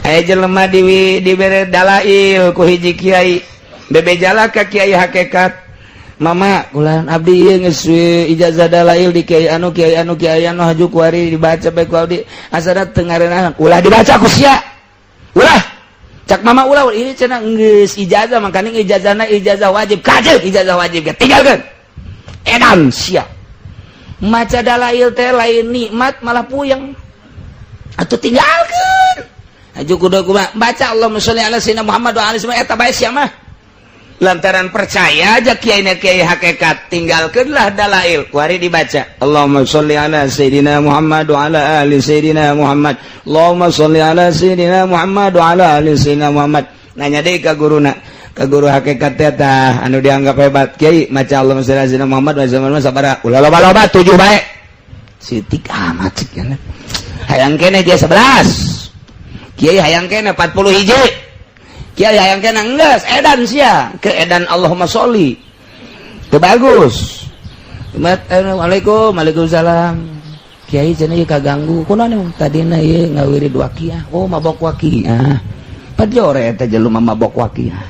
aya jelema dibere dalail ku hiji kiai bebe jala ka kiai hakikat mama kulan abdi ieu geus ijazah dalail di kiai anu haju kuari dibaca bae ku abdi asana teu ngarenahan ulah dibaca ku sia ulah cak mama ulah ini cenah geus ijazah makana ijazahna ijazah wajib kajeut ijazah wajib tinggalkeun edan sia maca dalail teh lain nikmat malah puyeng atuh tinggalkeun haju kudu baca Allahumma sholli ala sayyidina Muhammad wa ala alihi eta bae sia mah lantaran percaya aja kiai hakikat tinggalkanlah dalail kuari dibaca Allahumma sholli ala sayyidina Muhammad wa ala ali sayyidina Muhammad Allahumma sholli ala sayyidina Muhammad wa ala ali sayyidina Muhammad nanya deui ka guruna ka guru hakikat teh anu dianggap hebat kiai maca Allahumma sholli ala sayyidina Muhammad wa ala ali sabaraha ulah loba 7 bae sitik amat cik hayang keneh dia 11 kiai hayang keneh 40 hiji kiai hayang kena enggeus edan sia ke edan Allahumma sholli teu bagus. Assalamualaikum waalaikumsalam kiai cenah ieu kaganggu kunaon tadina ieu ngawirid waqiah oh mabok waqiah pajore eta jelema mabok waqiah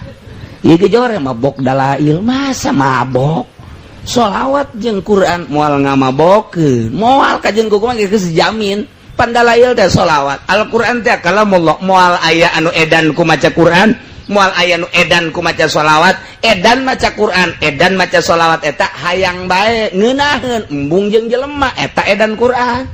ieu ge jore mabok dalail masa mabok sholawat jeung Quran moal ngamabokeun moal ka jeung kumaha geus jamin pandalail teh sholawat Al-Quran teh kalamullah moal aya anu edan ku maca Quran moal aya anu edan ku maca sholawat edan maca Quran edan maca sholawat eta hayang bae ngeunaheun embung jeung jelema eta edan Quran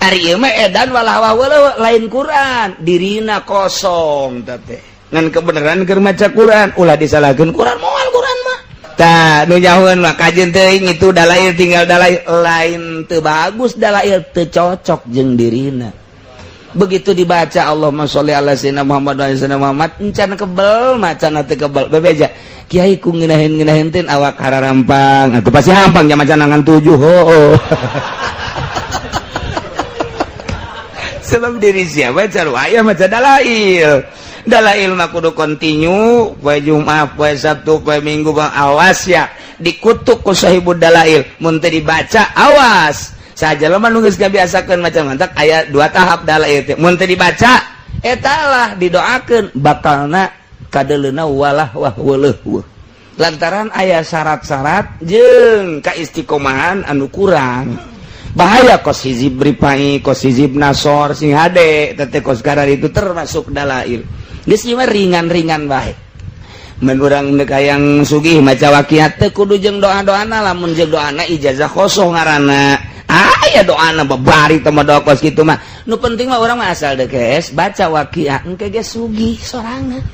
ari ieu mah edan walah waweuleuh lain Quran dirina kosong teh ngan kebenaran keur maca Quran ulah disalahkeun Quran moal Quran mah tah nu nyahoeun mah kajeun teuing itu dalail tinggal dalail lain teu bagus dalail teu cocok jeung dirina begitu dibaca Allahumma sholli ala sayyidina Muhammad wa ala sayyidina Muhammad encan kebel macana teu kebel bebeja kiai ku ngeunaheun teh awak hararampang atuh pasti hampang nya macan nangan 7 heuh sebab diri siapa caru aya maca dalail mah kudu kontinu poe Jumat poe Sabtu poe Minggu bang awas ya dikutuk ku sahibud dalail mun teu dibaca awas saja lemah nu geus ngabiasakeun maca mantak aya 2 tahap dalail teh mun teu dibaca eta lah didoakeun bakalna kadeleuna walah wahweuleuh lantaran aya syarat-syarat jeung kaistiqomahan anu kurang bahaya kos hizib ripai kos hizib nasor sing hade teh kos karar itu termasuk dalail geus ieu mah ringan-ringan bae mun urang neuk hayang sugih maca waqiah teh kudu jeung doa-doana lamun jeung doana ijazah kosong ngaranna aya doana babari teh mah doa kos kitu mah nu penting mah urang mah asal deukes baca waqiah engke ge sugih sorangan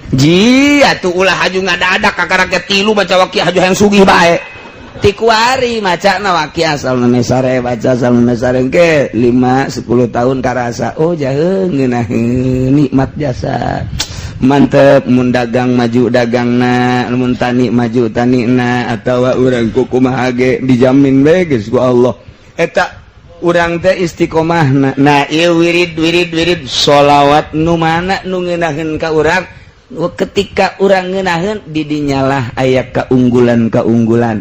ji atuh ulah haju ngadadak kakaraget 3 baca waqiah haju hayang sugih bae ti kuari macana waqiah asal memesare baca asal memesare engke 5-10 tahun karasa oh jaheung ngeunaheun nikmat jasa mantep mun dagang maju dagangna mun tani maju tanina atawa urang kumaha ge dijamin bae geus ku Allah eta urang teh istiqomahna nah ieu wirid sholawat nu mana nu ngeunaheun ka urang ketika urang ngeunaheun di dinyalah aya keunggulan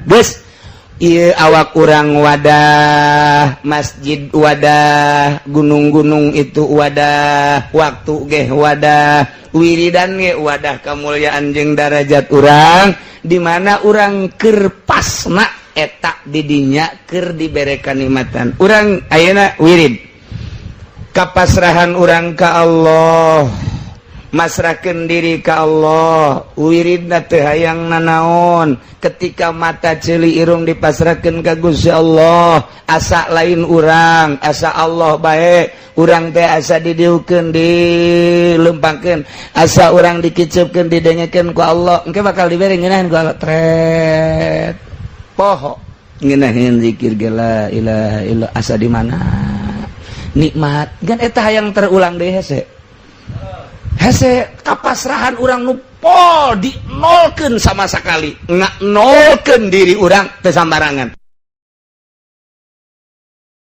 geus ieu awak urang wadah masjid wadah gunung-gunung itu wadah waktu ge wadah wiridan ge wadah kamulyaan jeung darajat urang di mana urang keur pasna eta di dinya keur dibere kanikmatan urang ayeuna wirid kapasrahan urang ka Allah masrahkeun diri ka Allah wiridna teu hayang nanaon ketika mata ceuli irung dipasrahkeun ka Gusti Allah asa lain urang asa Allah bae urang teh asa didieukeun dilempangkeun asa urang dikiceupkeun didengekeun ku Allah engke bakal dibere ngeunaheun ku Allah tret poho ngeunaheun zikir ge la ilaha illallah asa di mana nikmat gan eta hayang terulang deui hese kapasrahan urang nu pol di nolkeun sama sekali nolkeun diri urang teu sambarangan